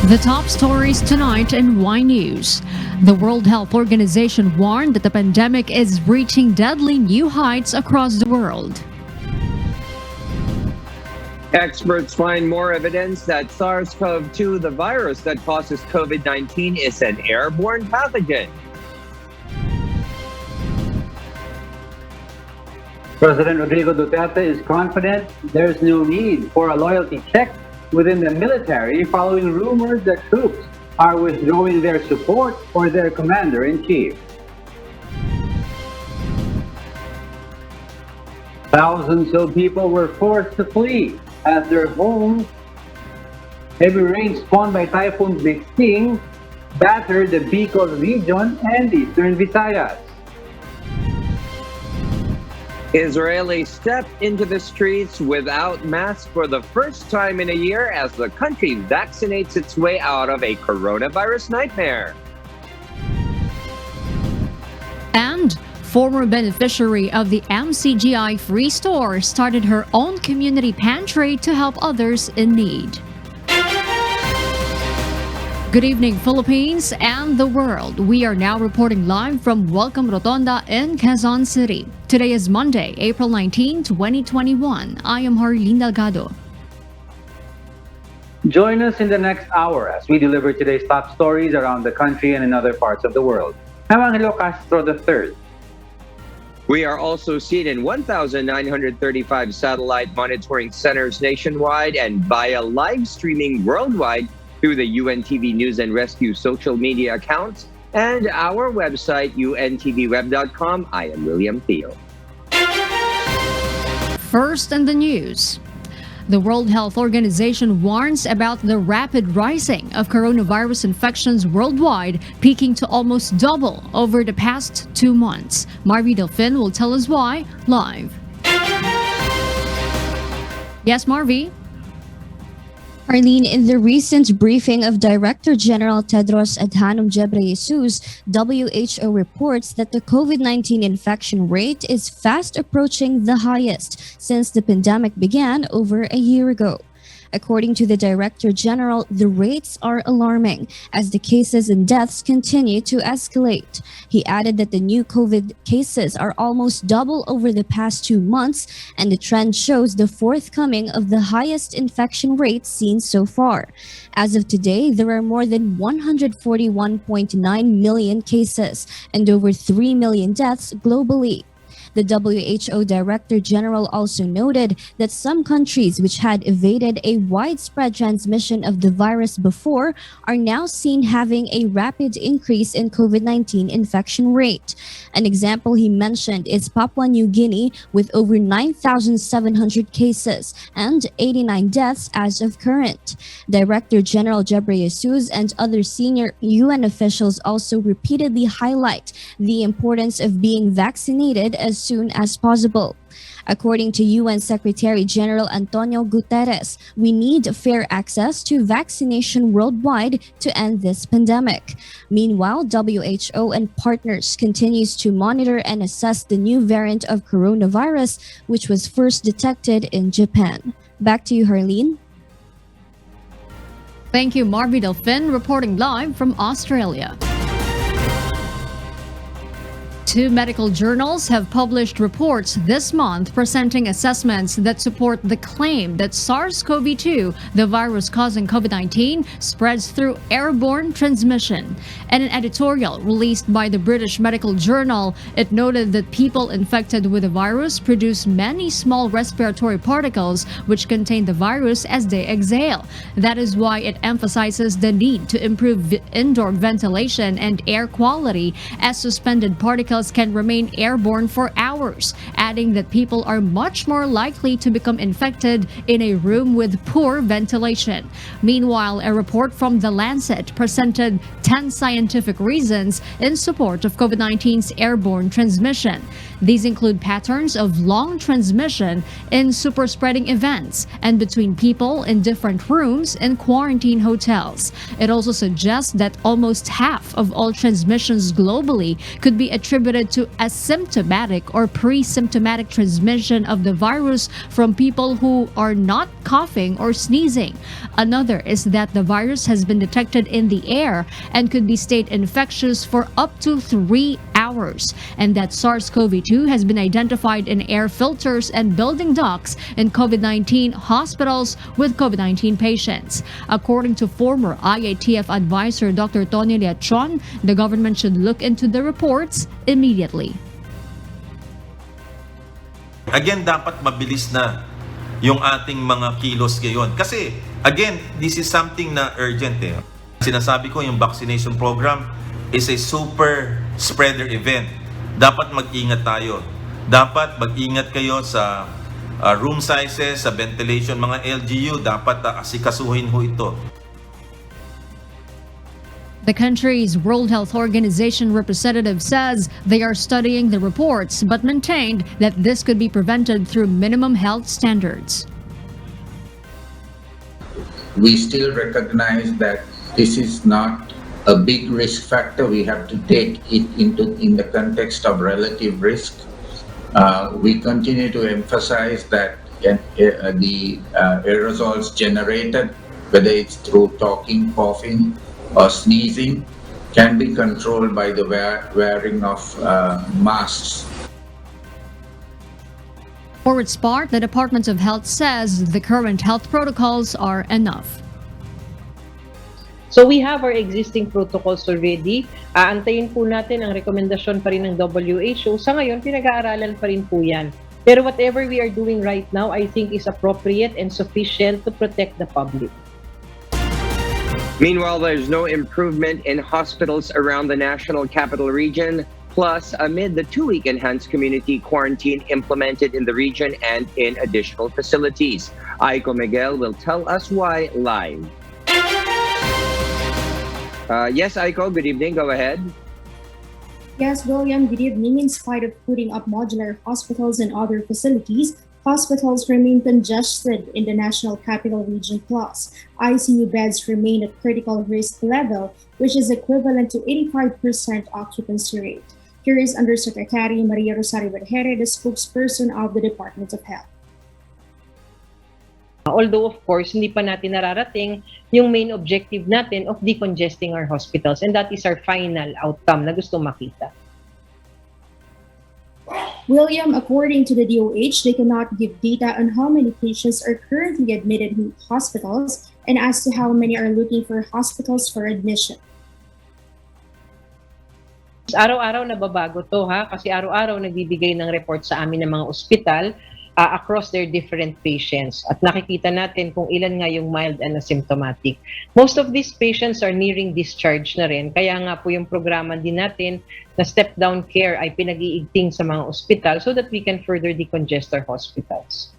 The top stories tonight in Y News. The World Health Organization warned that the pandemic is reaching deadly new heights across the world. Experts find more evidence that SARS-CoV-2, the virus that causes COVID-19, is an airborne pathogen. President Rodrigo Duterte is confident there's no need for a loyalty check within the military following rumors that troops are withdrawing their support for their commander-in-chief. Thousands of people were forced to flee as their homes. Heavy rain spawned by Typhoon Bixing battered the Bicol region and eastern Visayas. Israelis stepped into the streets without masks for the first time in a year as the country vaccinates its way out of a coronavirus nightmare. And former beneficiary of the MCGI Free Store started her own community pantry to help others in need. Good evening, Philippines and the world. We are now reporting live from Welcome Rotonda in Quezon City. Today is Monday, April 19, 2021. I am Harleen Delgado. Join us in the next hour as we deliver today's top stories around the country and in other parts of the world. I'm Angelo Castro III. We are also seen in 1,935 satellite monitoring centers nationwide and via live streaming worldwide through the UNTV News and Rescue social media accounts and our website, untvweb.com. I am William Theo. First in the news. The World Health Organization warns about the rapid rising of coronavirus infections worldwide, peaking to almost double over the past 2 months. Marvy Delfin will tell us why live. Yes, Marvy? Arlene, in the recent briefing of Director General Tedros Adhanom Ghebreyesus, WHO reports that the COVID-19 infection rate is fast approaching the highest since the pandemic began over a year ago. According to the Director General, the rates are alarming as the cases and deaths continue to escalate. He added that the new COVID cases are almost double over the past 2 months, and the trend shows the forthcoming of the highest infection rate seen so far. As of today, there are more than 141.9 million cases and over 3 million deaths globally. The WHO Director General also noted that some countries which had evaded a widespread transmission of the virus before are now seen having a rapid increase in COVID-19 infection rate. An example he mentioned is Papua New Guinea with over 9,700 cases and 89 deaths as of current. Director General Ghebreyesus and other senior UN officials also repeatedly highlight the importance of being vaccinated as soon as possible. According to UN Secretary General Antonio Guterres, we need fair access to vaccination worldwide to end this pandemic. Meanwhile, WHO and partners continues to monitor and assess the new variant of coronavirus, which was first detected in Japan. Back to you, Harleen. Thank you, Marvy Delfin, reporting live from Australia. 2 medical journals have published reports this month presenting assessments that support the claim that SARS-CoV-2, the virus causing COVID-19, spreads through airborne transmission. In an editorial released by the British Medical Journal, it noted that people infected with the virus produce many small respiratory particles which contain the virus as they exhale. That is why it emphasizes the need to improve indoor ventilation and air quality, as suspended particles can remain airborne for hours, adding that people are much more likely to become infected in a room with poor ventilation. Meanwhile, a report from The Lancet presented 10 scientific reasons in support of COVID-19's airborne transmission. These include patterns of long transmission in super spreading events and between people in different rooms in quarantine hotels. It also suggests that almost half of all transmissions globally could be attributed to asymptomatic or pre-symptomatic transmission of the virus from people who are not coughing or sneezing. Another is that the virus has been detected in the air and could be stayed infectious for up to 3 hours, and that SARS-CoV-2 has been identified in air filters and building ducts in COVID-19 hospitals with COVID-19 patients. According to former IATF advisor Dr. Tony Leachon, the government should look into the reports immediately. Again, dapat mabilis na yung ating mga kilos ngayon. Kasi, again, this is something na urgent eh. Sinasabi ko, yung vaccination program is a super spreader event. Dapat mag-ingat tayo. Dapat mag-ingat kayo sa room sizes, sa ventilation, mga LGU. Dapat asikasuhin ho ito. The country's World Health Organization representative says they are studying the reports but maintained that this could be prevented through minimum health standards. We still recognize that this is not a big risk factor. We have to take it in the context of relative risk. We continue to emphasize that the aerosols generated, whether it's through talking, coughing, or sneezing, can be controlled by the wearing of masks. For its part, the Department of Health says the current health protocols are enough. So we have our existing protocols already. Aantayin po natin ang rekomendasyon pa rin ng WHO. Sa ngayon, pinag-aaralan pa rin po yan. Pero whatever we are doing right now, I think is appropriate and sufficient to protect the public. Meanwhile, there's no improvement in hospitals around the National Capital Region. Plus, amid the 2-week enhanced community quarantine implemented in the region and in additional facilities. Aiko Miguel will tell us why live. Yes, Aiko, good evening. Go ahead. Yes, William, good evening. In spite of putting up modular hospitals and other facilities, hospitals remain congested in the National Capital Region Plus. ICU beds remain at critical risk level, which is equivalent to 85% occupancy rate. Here is Undersecretary Maria Rosario Vergere, the spokesperson of the Department of Health. Although, of course, hindi pa natin nararating yung main objective natin of decongesting our hospitals, and that is our final outcome na gusto makita. William, according to the DOH, they cannot give data on how many patients are currently admitted in hospitals and as to how many are looking for hospitals for admission. Araw-araw nababago to kasi araw-araw nagbibigay ng report sa amin ng mga ospital across their different patients. At nakikita natin kung ilan nga yung mild and asymptomatic. Most of these patients are nearing discharge na rin. Kaya nga po yung programa din natin na step-down care ay pinag-iigting sa mga ospital so that we can further decongest our hospitals.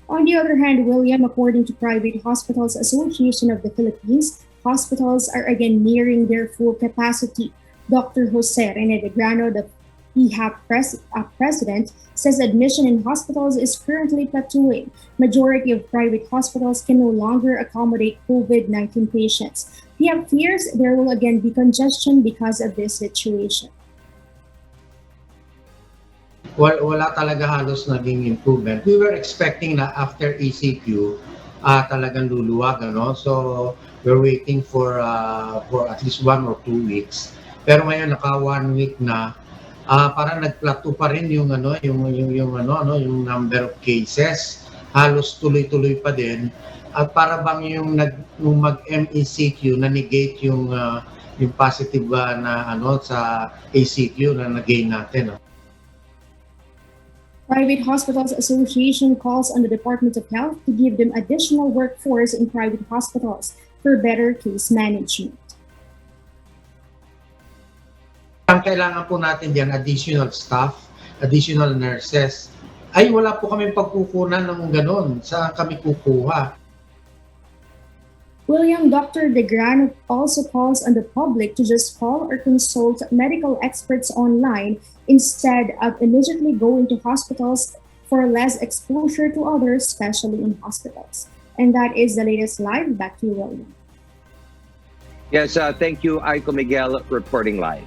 On the other hand, William, according to Private Hospitals Association of the Philippines, hospitals are again nearing their full capacity. Dr. Jose Rene de Grano, the PHAP president, says admission in hospitals is currently plateauing. Majority of private hospitals can no longer accommodate COVID-19 patients. PHAP fears there will again be congestion because of this situation. Wala talaga halos naging improvement. We were expecting na after ECQ, talagang luluwag, ano? So we're waiting for at least 1 or 2 weeks. Pero ngayon naka 1 week na, parang nag-plateau pa rin yung number of cases. Halos tuloy-tuloy pa din. At para bang yung mag-MECQ na negate yung positive na sa ACQ na nag-gain natin. Private Hospitals Association calls on the Department of Health to give them additional workforce in private hospitals for better case management. Ang kailangan po natin diyan, additional staff, additional nurses. Ay wala po kami pagkukunan ng gano'n. Saan kami kukuha? William, Dr. De Grano also calls on the public to just call or consult medical experts online instead of immediately going to hospitals for less exposure to others, especially in hospitals. And that is the latest live. Back to you, William. Yes, thank you, Aiko Miguel, reporting live.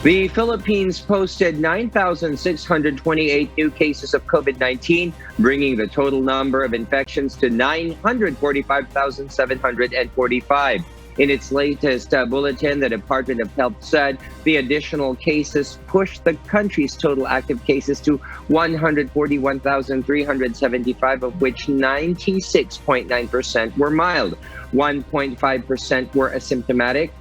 The Philippines posted 9,628 new cases of COVID-19, bringing the total number of infections to 945,745. In its latest bulletin, the Department of Health said the additional cases pushed the country's total active cases to 141,375, of which 96.9% were mild, 1.5% were asymptomatic,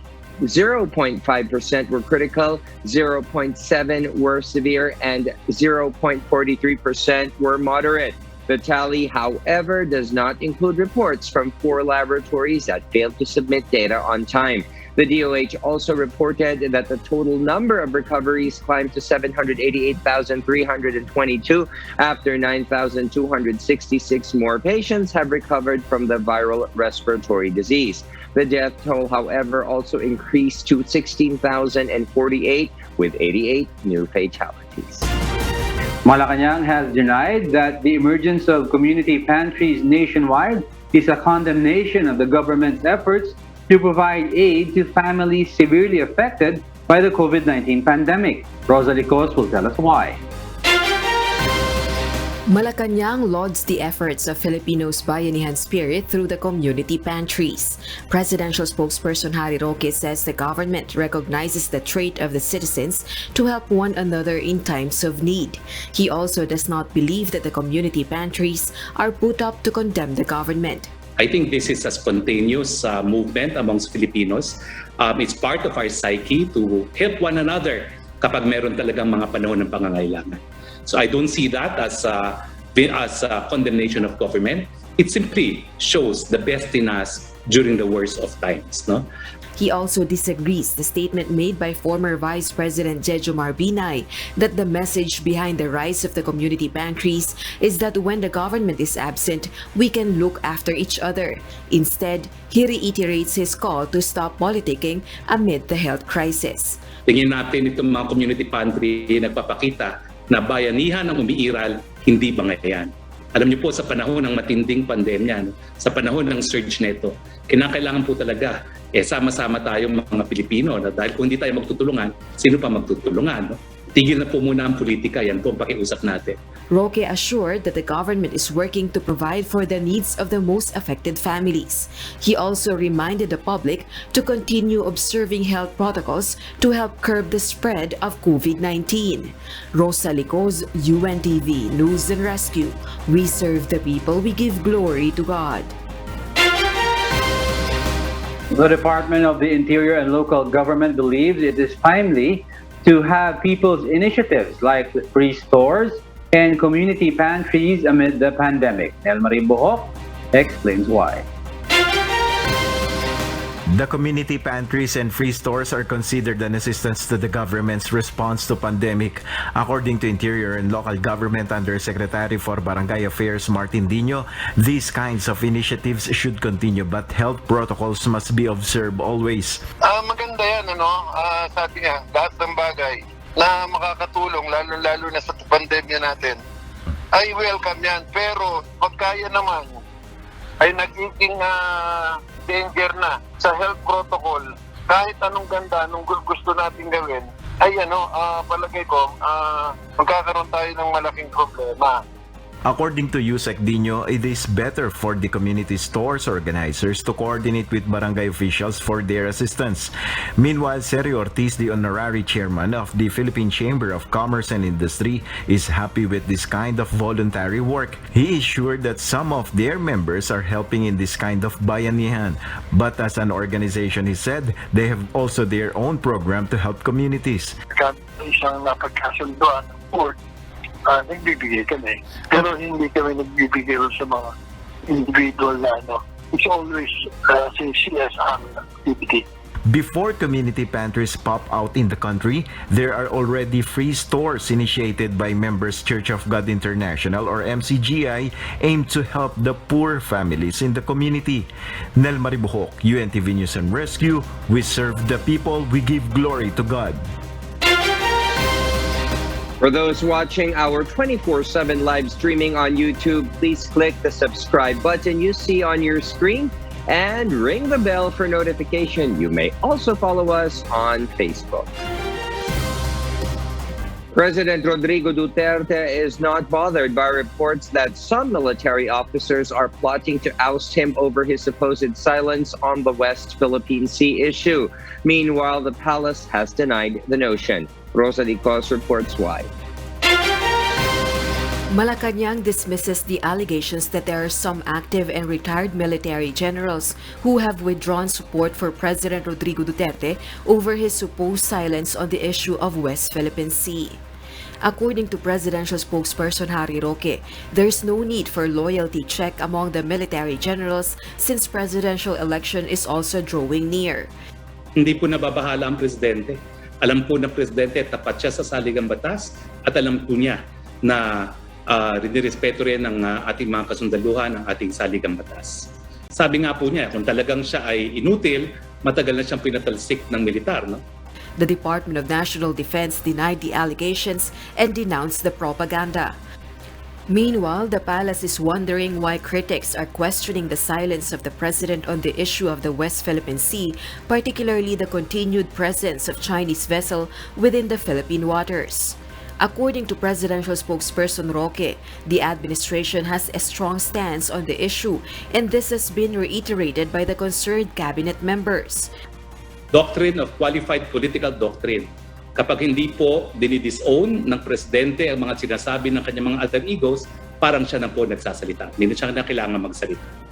0.5% were critical, 0.7% were severe, and 0.43% were moderate. The tally, however, does not include reports from 4 laboratories that failed to submit data on time. The DOH also reported that the total number of recoveries climbed to 788,322 after 9,266 more patients have recovered from the viral respiratory disease. The death toll, however, also increased to 16,048 with 88 new fatalities. Malacanang has denied that the emergence of community pantries nationwide is a condemnation of the government's efforts to provide aid to families severely affected by the COVID-19 pandemic. Rosa Licos will tell us why. Malacanang lauds the efforts of Filipinos' Bayanihan spirit through the community pantries. Presidential spokesperson Harry Roque says the government recognizes the trait of the citizens to help one another in times of need. He also does not believe that the community pantries are put up to condemn the government. I think this is a spontaneous movement amongst Filipinos. It's part of our psyche to help one another kapag meron talagang mga panahon ng pangangailangan. So I don't see that as a condemnation of government. It simply shows the best in us during the worst of times. No? He also disagrees the statement made by former Vice President Jejo Marbinay that the message behind the rise of the community pantries is that when the government is absent, we can look after each other. Instead, he reiterates his call to stop politicking amid the health crisis. Tingin natin itong mga community pantry nagpapakita na bayanihan ang umiiral, hindi bangayan. Alam niyo po, sa panahon ng matinding pandemya, sa panahon ng surge neto, kinakailangan po talaga sama-sama tayong mga Pilipino. Dahil kung hindi tayo magtutulungan, sino pa magtutulungan? No? Tigil na po muna ang politika, yan po ang pakiusap natin. Roque assured that the government is working to provide for the needs of the most affected families. He also reminded the public to continue observing health protocols to help curb the spread of COVID-19. Rosa Licos, UNTV News and Rescue. We serve the people, we give glory to God. The Department of the Interior and Local Government believes it is timely to have people's initiatives like the free stores and community pantries amid the pandemic. Elmarie Bohok explains why. The community pantries and free stores are considered an assistance to the government's response to pandemic. According to Interior and Local Government Undersecretary for Barangay Affairs Martin Dino, these kinds of initiatives should continue but health protocols must be observed always. Maganda yan, sabi niya, lahat ng bagay na makakatulong, lalo na sa pandemya natin, ay welcome yan. Pero pag kaya naman, ay nagiging danger na sa health protocol, kahit anong ganda, anong gusto natin gawin, ay palagay ko, magkakaroon tayo ng malaking problema. According to Yusek Dino, it is better for the community stores organizers to coordinate with barangay officials for their assistance. Meanwhile, Sergio Ortiz, the honorary chairman of the Philippine Chamber of Commerce and Industry, is happy with this kind of voluntary work. He is sure that some of their members are helping in this kind of bayanihan. But as an organization, he said, they have also their own program to help communities. Isang napagkasunduan ng board, nagbibigay kami. Pero hindi kami nagbibigay sa mga individual na It's always CSR activity. Before community pantries pop out in the country, there are already free stores initiated by Members Church of God International or MCGI aimed to help the poor families in the community. Nel Maribuhok, UNTV News and Rescue. We serve the people, we give glory to God. For those watching our 24/7 live streaming on YouTube, please click the subscribe button you see on your screen and ring the bell for notification. You may also follow us on Facebook. President Rodrigo Duterte is not bothered by reports that some military officers are plotting to oust him over his supposed silence on the West Philippine Sea issue. Meanwhile, the palace has denied the notion. Rosa Licos reports why. Malacanang dismisses the allegations that there are some active and retired military generals who have withdrawn support for President Rodrigo Duterte over his supposed silence on the issue of West Philippine Sea. According to presidential spokesperson Harry Roque, there is no need for loyalty check among the military generals since presidential election is also drawing near. Hindi po nababahala ang presidente. Alam po ng presidente tapat siya sa saligang batas at alam po niya na rinirespeto rin ng ating mga kasundaluhan ang ating saligang batas. Sabi nga po niya, kung talagang siya ay inutil, matagal na siyang pinatalsik ng militar, no? The Department of National Defense denied the allegations and denounced the propaganda. Meanwhile, the palace is wondering why critics are questioning the silence of the president on the issue of the West Philippine Sea, particularly the continued presence of Chinese vessel within the Philippine waters. According to presidential spokesperson Roque, the administration has a strong stance on the issue, and this has been reiterated by the concerned cabinet members. Doctrine of qualified political doctrine. Kapag hindi po dinidisown ng presidente ang mga sinasabi ng kanyang mga alter egos, parang siya na po nagsasalita. Hindi na siya na kailangan magsalita.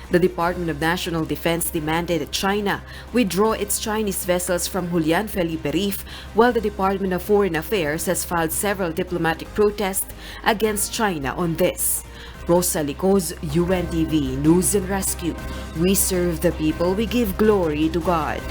The Department of National Defense demanded that China withdraw its Chinese vessels from Julian Felipe Reef, while the Department of Foreign Affairs has filed several diplomatic protests against China on this. Rosa Licos, UNTV News and Rescue. We serve the people, we give glory to God.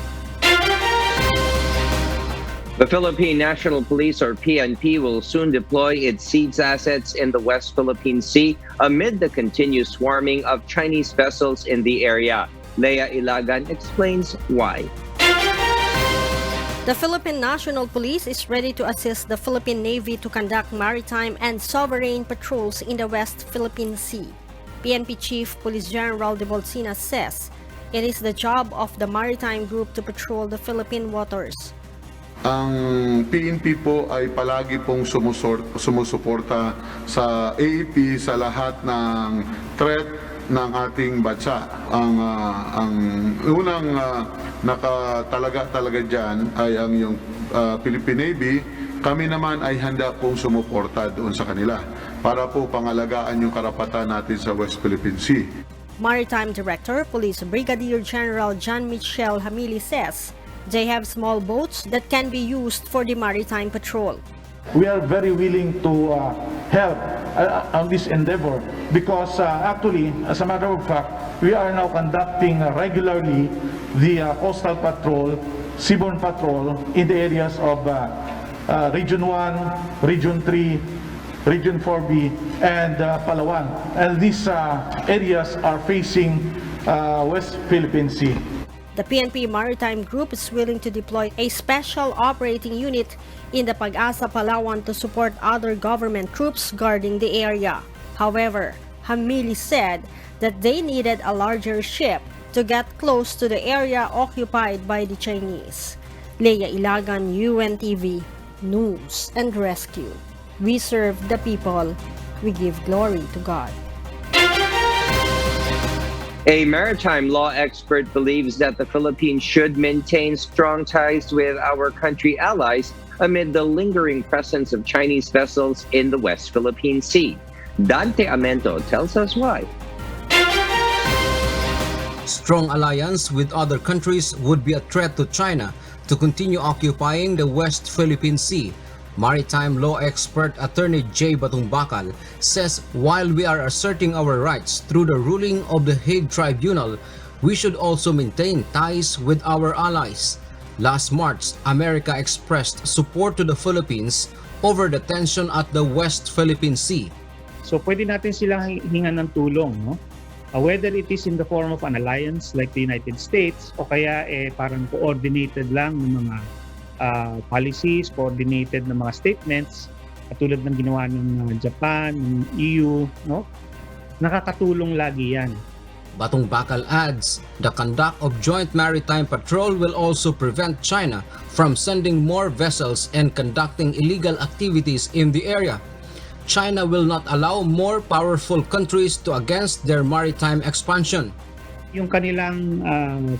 The Philippine National Police or PNP will soon deploy its SEADS assets in the West Philippine Sea amid the continued swarming of Chinese vessels in the area. Leia Ilagan explains why. The Philippine National Police is ready to assist the Philippine Navy to conduct maritime and sovereign patrols in the West Philippine Sea. PNP Chief Police General De Bolsina says it is the job of the maritime group to patrol the Philippine waters. Ang PNP po ay palagi pong sumusuporta sa AEP sa lahat ng threat ng ating bansa. Ang unang nakatalaga dyan ay ang yung Philippine Navy. Kami naman ay handa pong sumuporta doon sa kanila para po pangalagaan yung karapatan natin sa West Philippine Sea. Maritime Director, Police Brigadier General John Michel Hamili says they have small boats that can be used for the maritime patrol. We are very willing to help on this endeavor because actually, as a matter of fact, we are now conducting regularly the coastal patrol, seaborne patrol in the areas of Region 1, Region 3, Region 4B, and Palawan. And these areas are facing West Philippine Sea. The PNP Maritime Group is willing to deploy a special operating unit in the Pag-asa Palawan to support other government troops guarding the area. However, Hamili said that they needed a larger ship to get close to the area occupied by the Chinese. Leia Ilagan, UNTV News and Rescue. We serve the people, we give glory to God. A maritime law expert believes that the Philippines should maintain strong ties with our country allies amid the lingering presence of Chinese vessels in the West Philippine Sea. Dante Amento tells us why. Strong alliance with other countries would be a threat to China to continue occupying the West Philippine Sea. Maritime law expert attorney J. Batungbakal says while we are asserting our rights through the ruling of the Hague Tribunal, We should also maintain ties with our allies. Last March, America expressed support to the Philippines over the tension at the West Philippine Sea. So pwede natin silang hingan ng tulong, no? Whether it is in the form of an alliance like the United States o kaya parang coordinated lang ng mga policies, coordinated ng mga statements, katulad ng ginawa ng Japan, ng EU, no? Nakakatulong lagi yan. Batong Bakal adds, the conduct of joint maritime patrol will also prevent China from sending more vessels and conducting illegal activities in the area. China will not allow more powerful countries to against their maritime expansion. Yung kanilang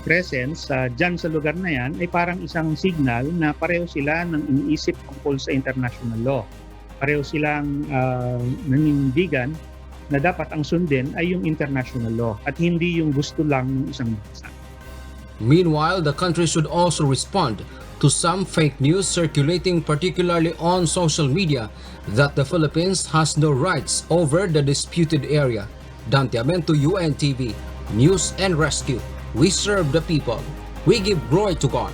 presence dyan sa lugar na yan ay parang isang signal na pareho sila ng iniisip tungkol sa international law. Pareho silang nanindigan na dapat ang sundin ay yung international law at hindi yung gusto lang ng isang bansa. Meanwhile, the country should also respond to some fake news circulating particularly on social media that the Philippines has no rights over the disputed area. Dante Amento, UNTV, News and Rescue. We serve the people. We give glory to God.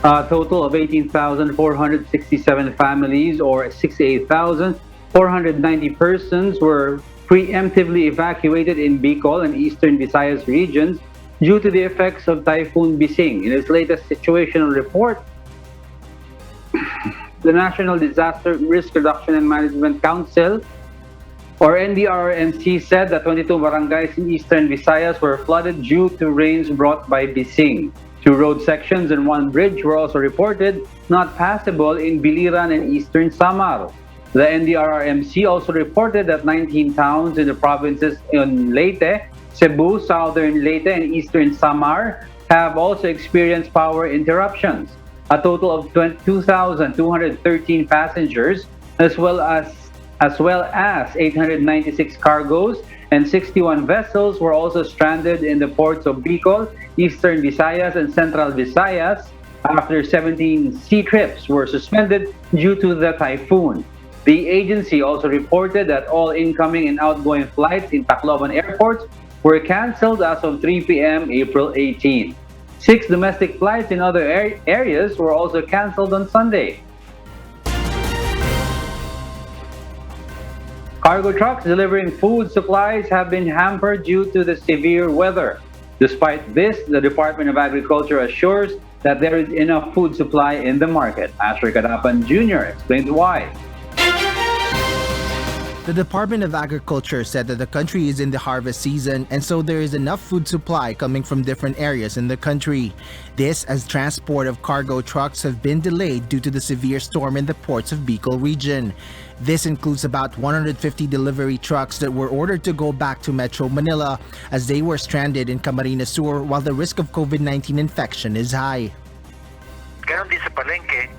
A total of 18,467 families or 68,490 persons were preemptively evacuated in Bicol and Eastern Visayas regions due to the effects of Typhoon Bising. In its latest situational report, the National Disaster Risk Reduction and Management Council, or NDRRMC, said that 22 barangays in Eastern Visayas were flooded due to rains brought by Bising. 2 road sections and 1 bridge were also reported not passable in Biliran and Eastern Samar. The NDRRMC also reported that 19 towns in the provinces in Leyte, Cebu, Southern Leyte, and Eastern Samar have also experienced power interruptions. A total of 2,213 passengers, as well as 896 cargoes and 61 vessels were also stranded in the ports of Bicol, Eastern Visayas, and Central Visayas after 17 sea trips were suspended due to the typhoon. The agency also reported that all incoming and outgoing flights in Tacloban airports were canceled as of 3 p.m. April 18. 6 domestic flights in other areas were also canceled on Sunday. Cargo trucks delivering food supplies have been hampered due to the severe weather. Despite this, the Department of Agriculture assures that there is enough food supply in the market. Asher Kadapan Jr. explains why. The Department of Agriculture said that the country is in the harvest season and so there is enough food supply coming from different areas in the country. This as transport of cargo trucks have been delayed due to the severe storm in the ports of Bicol region. This includes about 150 delivery trucks that were ordered to go back to Metro Manila as they were stranded in Camarines Sur while the risk of COVID-19 infection is high. Ganon din sa palengke,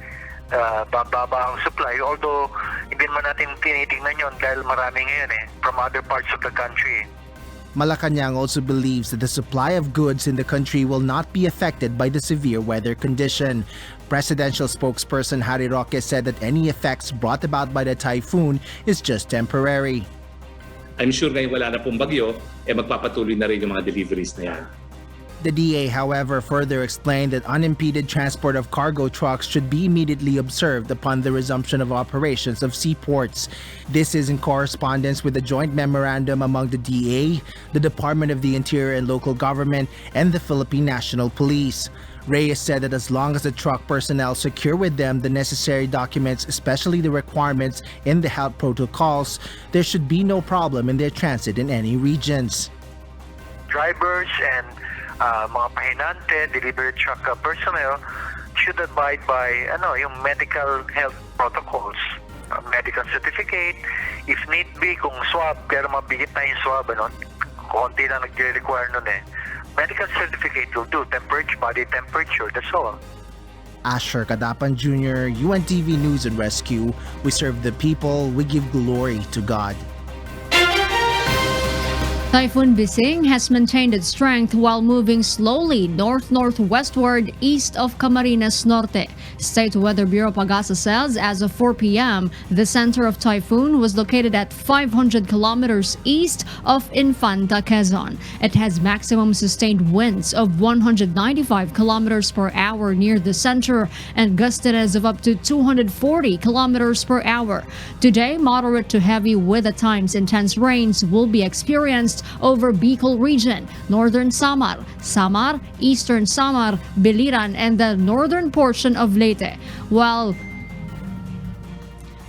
bababa ang supply, although hindi man natin tinitingnan yun dahil marami ngayon from other parts of the country. Malacanang also believes that the supply of goods in the country will not be affected by the severe weather condition. Presidential spokesperson Harry Roque said that any effects brought about by the typhoon is just temporary. I'm sure ngayon wala na pong bagyo, magpapatuloy na rin yung mga deliveries na yan. The DA, however, further explained that unimpeded transport of cargo trucks should be immediately observed upon the resumption of operations of seaports. This is in correspondence with a joint memorandum among the DA, the Department of the Interior and Local Government, and the Philippine National Police. Reyes said that as long as the truck personnel secure with them the necessary documents, especially the requirements in the health protocols, there should be no problem in their transit in any regions. Drivers and mga pahinante, delivery truck personnel should abide by yung medical health protocols. Medical certificate, if need be, kung swab, pero mabigit na yung swab, konti na nag-require nun medical certificate will do, temperature, body temperature, that's all. Asher Kadapan Jr., UNTV News and Rescue. We serve the people, we give glory to God. Typhoon Bising has maintained its strength while moving slowly north-northwestward east of Camarines Norte. State Weather Bureau Pagasa says as of 4 p.m., the center of Typhoon was located at 500 kilometers east of Infanta, Quezon. It has maximum sustained winds of 195 kilometers per hour near the center and gustiness of up to 240 kilometers per hour. Today, moderate to heavy with at times intense rains will be experienced over Bicol region, northern Samar, eastern Samar, Biliran, and the northern portion of Leyte, while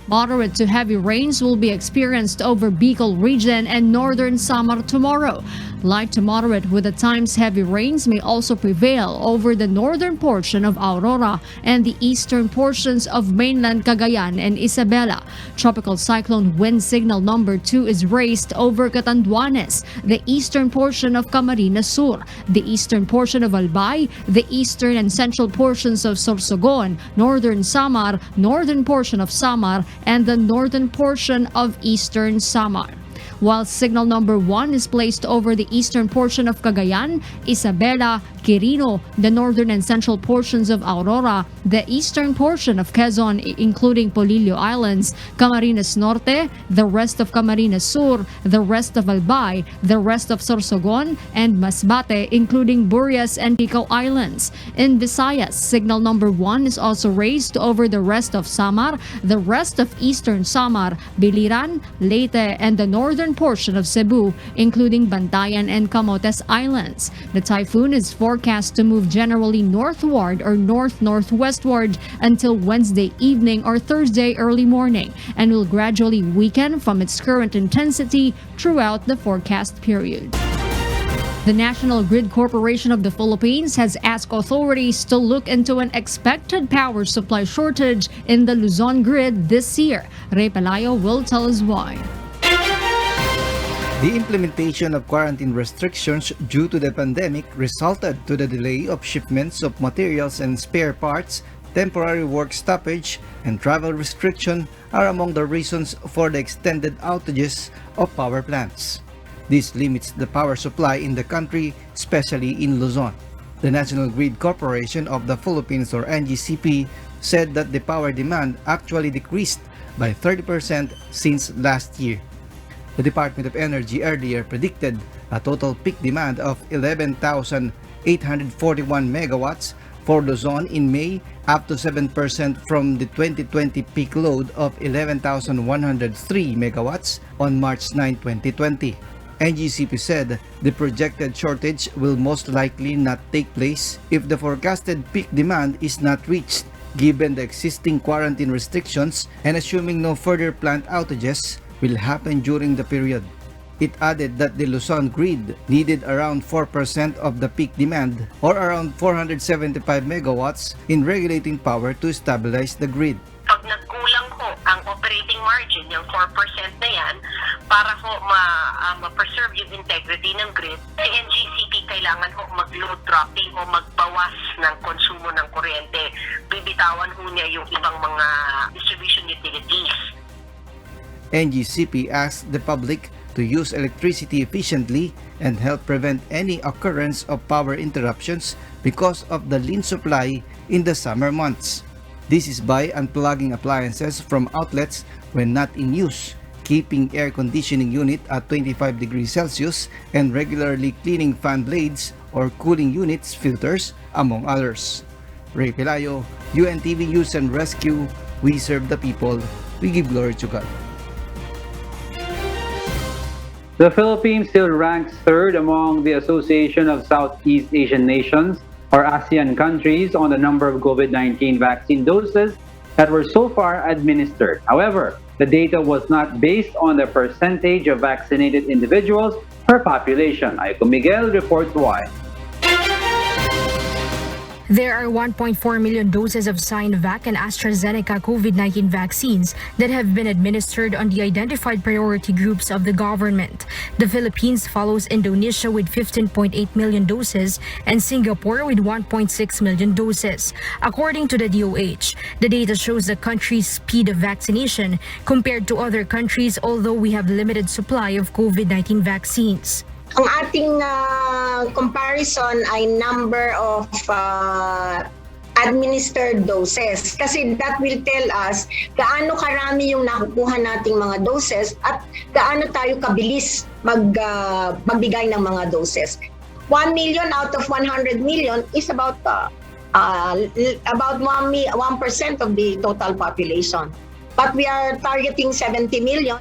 moderate to heavy rains will be experienced over Bicol region and northern Samar tomorrow. Light to moderate with at times heavy rains may also prevail over the northern portion of Aurora and the eastern portions of mainland Cagayan and Isabela. Tropical cyclone wind signal number 2 is raised over Catanduanes, the eastern portion of Camarines Sur, the eastern portion of Albay, the eastern and central portions of Sorsogon, northern Samar, northern portion of Samar, and the northern portion of eastern Samar. While signal number 1 is placed over the eastern portion of Cagayan, Isabela, Quirino, the northern and central portions of Aurora, the eastern portion of Quezon including Polillo Islands, Camarines Norte, the rest of Camarines Sur, the rest of Albay, the rest of Sorsogon, and Masbate including Burias and Pico Islands. In Visayas, signal number 1 is also raised over the rest of Samar, the rest of eastern Samar, Biliran, Leyte, and the northern portion of Cebu, including Bantayan and Camotes Islands. The typhoon is forecast to move generally northward or north-northwestward until Wednesday evening or Thursday early morning and will gradually weaken from its current intensity throughout the forecast period. The National Grid Corporation of the Philippines has asked authorities to look into an expected power supply shortage in the Luzon grid this year. Ray Palayo will tell us why. The implementation of quarantine restrictions due to the pandemic resulted to the delay of shipments of materials and spare parts, temporary work stoppage, and travel restriction are among the reasons for the extended outages of power plants. This limits the power supply in the country, especially in Luzon. The National Grid Corporation of the Philippines, or NGCP, said that the power demand actually decreased by 30% since last year. The Department of Energy earlier predicted a total peak demand of 11,841 megawatts for Luzon in May, up to 7% from the 2020 peak load of 11,103 megawatts on March 9, 2020. NGCP said the projected shortage will most likely not take place if the forecasted peak demand is not reached, given the existing quarantine restrictions and assuming no further plant outages will happen during the period. It added that the Luzon grid needed around 4% of the peak demand, or around 475 megawatts, in regulating power to stabilize the grid. Pag nagkulang ho ang operating margin, yung 4% na yan, para ho ma-preserve yung integrity ng grid, si NGCP kailangan ho mag-load dropping o magbawas ng konsumo ng kuryente. Bibitawan ho niya yung ibang mga distribution utilities. NGCP asked the public to use electricity efficiently and help prevent any occurrence of power interruptions because of the lean supply in the summer months. This is by unplugging appliances from outlets when not in use, keeping air conditioning unit at 25 degrees Celsius, and regularly cleaning fan blades or cooling units filters, among others. Ray Pelayo, UNTV News and Rescue. We serve the people. We give glory to God. The Philippines still ranks third among the Association of Southeast Asian Nations, or ASEAN countries, on the number of COVID-19 vaccine doses that were so far administered. However, the data was not based on the percentage of vaccinated individuals per population. Aiko Miguel reports why. There are 1.4 million doses of Sinovac and AstraZeneca COVID-19 vaccines that have been administered on the identified priority groups of the government. The Philippines follows Indonesia with 15.8 million doses and Singapore with 1.6 million doses. According to the DOH, the data shows the country's speed of vaccination compared to other countries, although we have limited supply of COVID-19 vaccines. Ang ating comparison ay number of administered doses kasi that will tell us gaano karami yung nakukuha nating mga doses at gaano tayo kabilis magbigay ng mga doses. 1 million out of 100 million is about 1% of the total population. But we are targeting 70 million.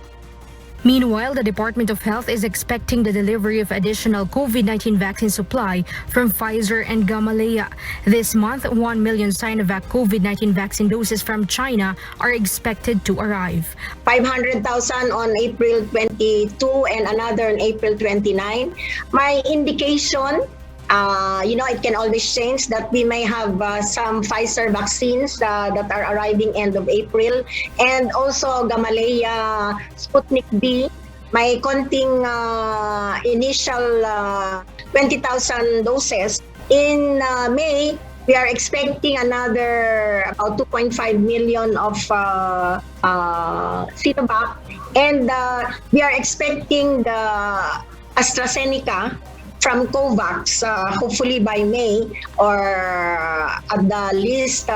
Meanwhile, the Department of Health is expecting the delivery of additional COVID-19 vaccine supply from Pfizer and Gamaleya. This month, 1 million Sinovac COVID-19 vaccine doses from China are expected to arrive. 500,000 on April 22 and another on April 29. My indication, it can always change that we may have some Pfizer vaccines that are arriving end of April and also Gamaleya Sputnik V. May konting initial 20,000 doses. In May, we are expecting another about 2.5 million of Sinovac and we are expecting the AstraZeneca from COVAX, hopefully by May or at the least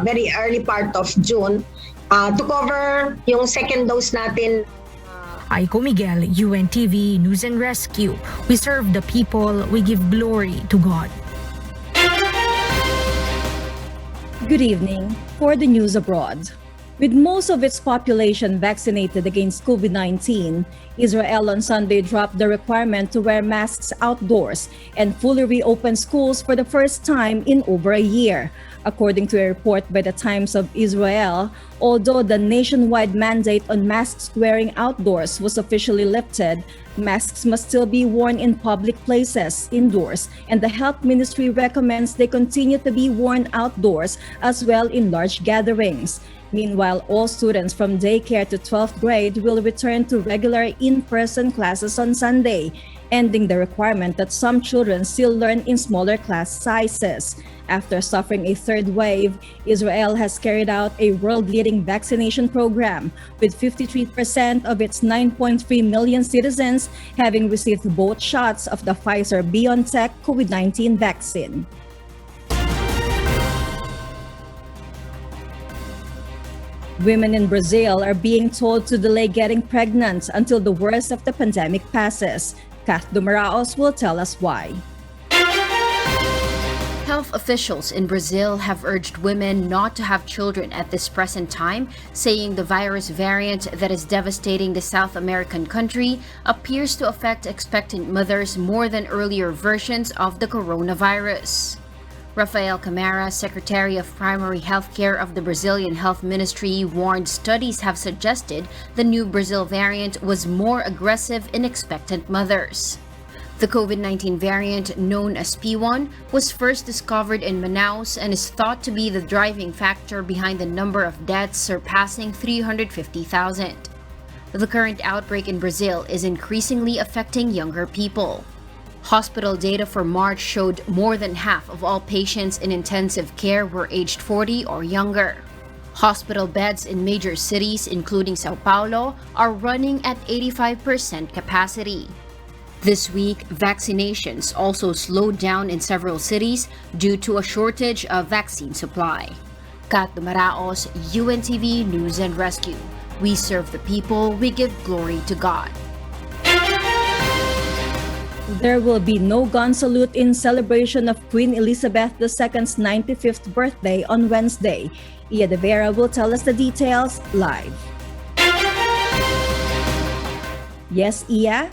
very early part of June to cover yung second dose natin. Aiko Miguel, UNTV News and Rescue. We serve the people, we give glory to God. Good evening. For the news abroad. With most of its population vaccinated against COVID-19, Israel on Sunday dropped the requirement to wear masks outdoors and fully reopened schools for the first time in over a year. According to a report by the Times of Israel, although the nationwide mandate on masks wearing outdoors was officially lifted, masks must still be worn in public places, indoors, and the health ministry recommends they continue to be worn outdoors as well in large gatherings. Meanwhile, all students from daycare to 12th grade will return to regular in-person classes on Sunday, ending the requirement that some children still learn in smaller class sizes. After suffering a third wave, Israel has carried out a world-leading vaccination program, with 53% of its 9.3 million citizens having received both shots of the Pfizer-BioNTech COVID-19 vaccine. Women in Brazil are being told to delay getting pregnant until the worst of the pandemic passes. Kath Dumaraos will tell us why. Health officials in Brazil have urged women not to have children at this present time, saying the virus variant that is devastating the South American country appears to affect expectant mothers more than earlier versions of the coronavirus. Rafael Camara, Secretary of Primary Healthcare of the Brazilian Health Ministry, warned studies have suggested the new Brazil variant was more aggressive in expectant mothers. The COVID-19 variant, known as P1, was first discovered in Manaus and is thought to be the driving factor behind the number of deaths surpassing 350,000. The current outbreak in Brazil is increasingly affecting younger people. Hospital data for March showed more than half of all patients in intensive care were aged 40 or younger. Hospital beds in major cities, including Sao Paulo, are running at 85% capacity. This week, vaccinations also slowed down in several cities due to a shortage of vaccine supply. Kat Dumaraos, UNTV News and Rescue. We serve the people, we give glory to God. There will be no gun salute in celebration of Queen Elizabeth II's 95th birthday on Wednesday. Ia de Vera will tell us the details live. Yes, Ia?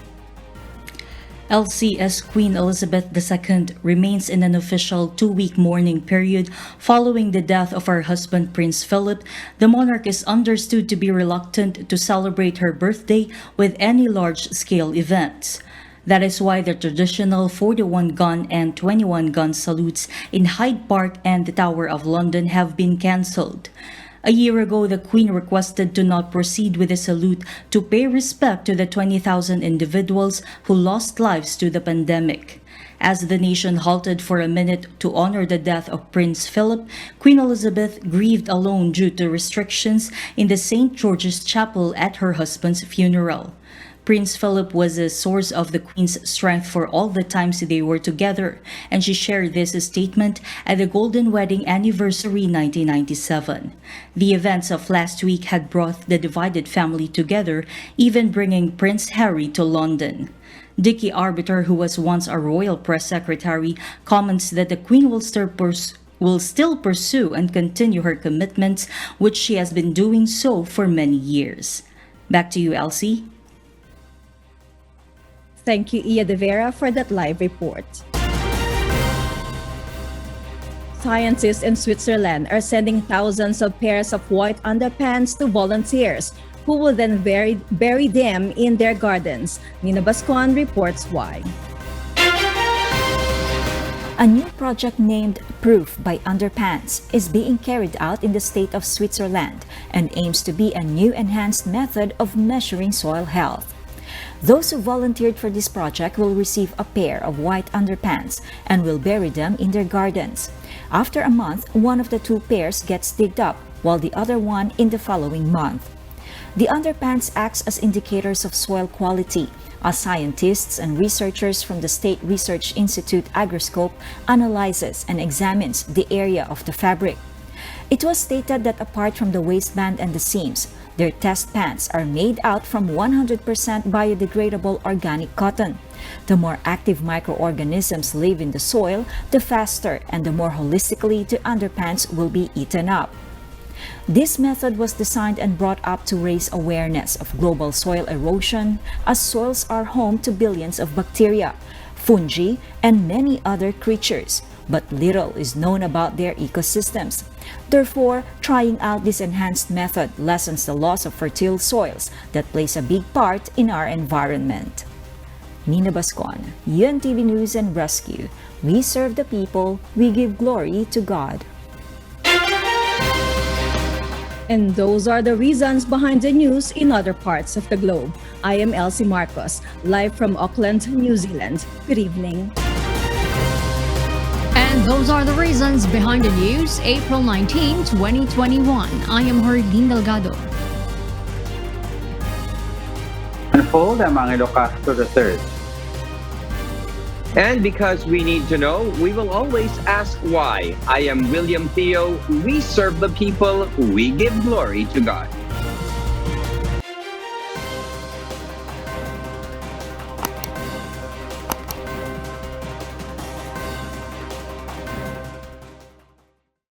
LCS Queen Elizabeth II remains in an official 2-week mourning period following the death of her husband Prince Philip. The monarch is understood to be reluctant to celebrate her birthday with any large-scale events. That is why the traditional 41-gun and 21-gun salutes in Hyde Park and the Tower of London have been cancelled. A year ago, the Queen requested to not proceed with the salute to pay respect to the 20,000 individuals who lost lives to the pandemic. As the nation halted for a minute to honor the death of Prince Philip, Queen Elizabeth grieved alone due to restrictions in the St. George's Chapel at her husband's funeral. Prince Philip was a source of the Queen's strength for all the times they were together, and she shared this statement at the Golden Wedding Anniversary 1997. The events of last week had brought the divided family together, even bringing Prince Harry to London. Dickie Arbiter, who was once a royal press secretary, comments that the Queen will still pursue and continue her commitments, which she has been doing so for many years. Back to you, Elsie. Thank you, Iya De Vera, for that live report. Scientists in Switzerland are sending thousands of pairs of white underpants to volunteers who will then bury them in their gardens. Nina Bascon reports why. A new project named Proof by Underpants is being carried out in the state of Switzerland and aims to be a new enhanced method of measuring soil health. Those who volunteered for this project will receive a pair of white underpants and will bury them in their gardens. After a month, one of the two pairs gets digged up, while the other one in the following month. The underpants acts as indicators of soil quality, as scientists and researchers from the State Research Institute Agroscope analyzes and examines the area of the fabric. It was stated that apart from the waistband and the seams, their test pants are made out from 100% biodegradable organic cotton. The more active microorganisms live in the soil, the faster and the more holistically the underpants will be eaten up. This method was designed and brought up to raise awareness of global soil erosion, as soils are home to billions of bacteria, fungi, and many other creatures, but little is known about their ecosystems. Therefore, trying out this enhanced method lessens the loss of fertile soils that plays a big part in our environment. Nina Bascon, UNTV News and Rescue. We serve the people, we give glory to God. And those are the reasons behind the news in other parts of the globe. I am Elsie Marcos, live from Auckland, New Zealand. Good evening. And those are the reasons behind the news, April 19, 2021. I am Hardin Delgado. Unfold, I'm Angelo Castro III. And because we need to know, we will always ask why. I am William Theo. We serve the people. We give glory to God.